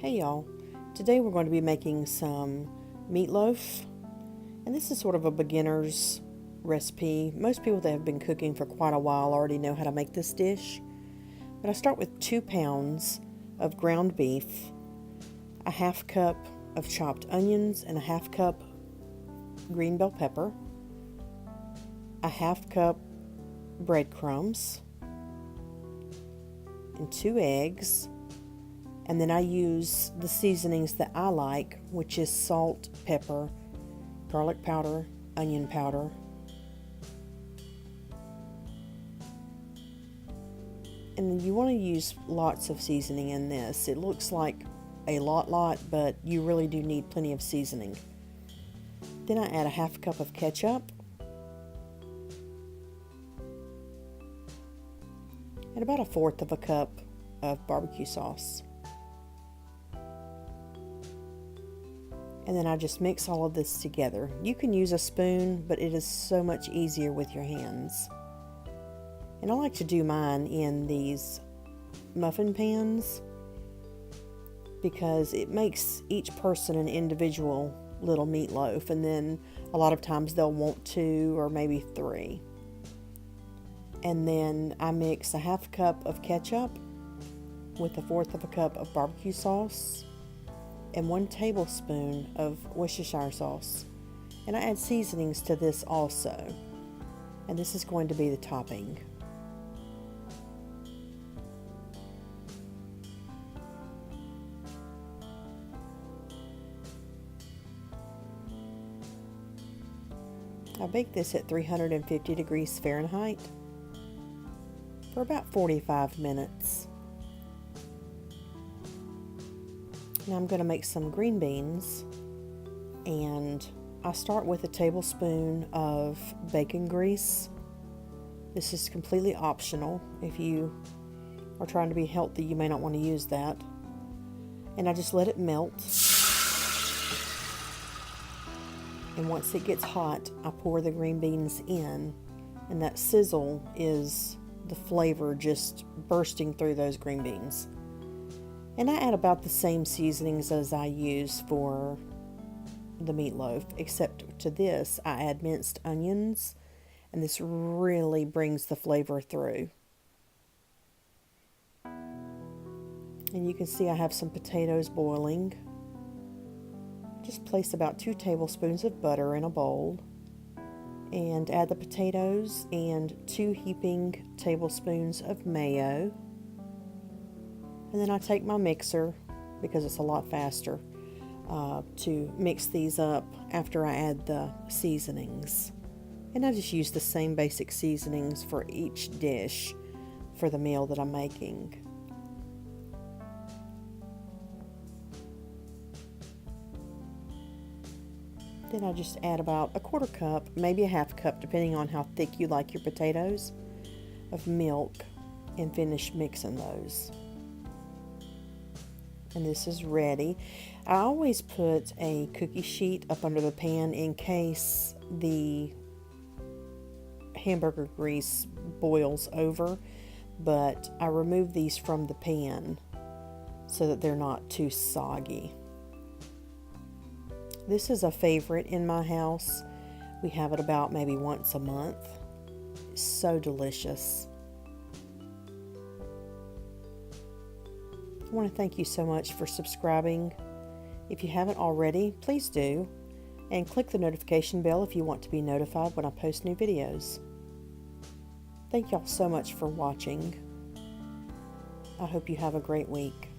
Hey y'all, today we're going to be making some meatloaf, and this is sort of a beginner's recipe. Most people that have been cooking for quite a while already know how to make this dish, but I start with 2 pounds of ground beef, a half cup of chopped onions and a half cup green bell pepper, a half cup breadcrumbs, and 2 eggs. And then I use the seasonings that I like, which is salt, pepper, garlic powder, onion powder. And you want to use lots of seasoning in this. It looks like a lot, but you really do need plenty of seasoning. Then I add a half cup of ketchup and about 1/4 of a cup of barbecue sauce. And then I just mix all of this together. You can use a spoon, but it is so much easier with your hands. And I like to do mine in these muffin pans because it makes each person an individual little meatloaf, and then a lot of times they'll want 2 or maybe 3. And then I mix a half cup of ketchup with 1/4 of a cup of barbecue sauce and 1 tablespoon of Worcestershire sauce. And I add seasonings to this also. And this is going to be the topping. I bake this at 350 degrees Fahrenheit for about 45 minutes. Now I'm going to make some green beans, and I start with a tablespoon of bacon grease. This is completely optional. If you are trying to be healthy, you may not want to use that. And I just let it melt. And once it gets hot, I pour the green beans in, and that sizzle is the flavor just bursting through those green beans. And I add about the same seasonings as I use for the meatloaf, except to this I add minced onions, and this really brings the flavor through. And you can see I have some potatoes boiling. Just place about 2 tablespoons of butter in a bowl and add the potatoes and 2 heaping tablespoons of mayo. And then I take my mixer, because it's a lot faster, to mix these up after I add the seasonings. And I just use the same basic seasonings for each dish for the meal that I'm making. Then I just add about 1/4 cup, maybe a half cup, depending on how thick you like your potatoes, of milk, and finish mixing those. And this is ready. I always put a cookie sheet up under the pan in case the hamburger grease boils over, but I remove these from the pan so that they're not too soggy. This is a favorite in my house. We have it about maybe once a month. It's so delicious. I want to thank you so much for subscribing. If you haven't already, please do, and click the notification bell if you want to be notified when I post new videos. Thank y'all so much for watching. I hope you have a great week.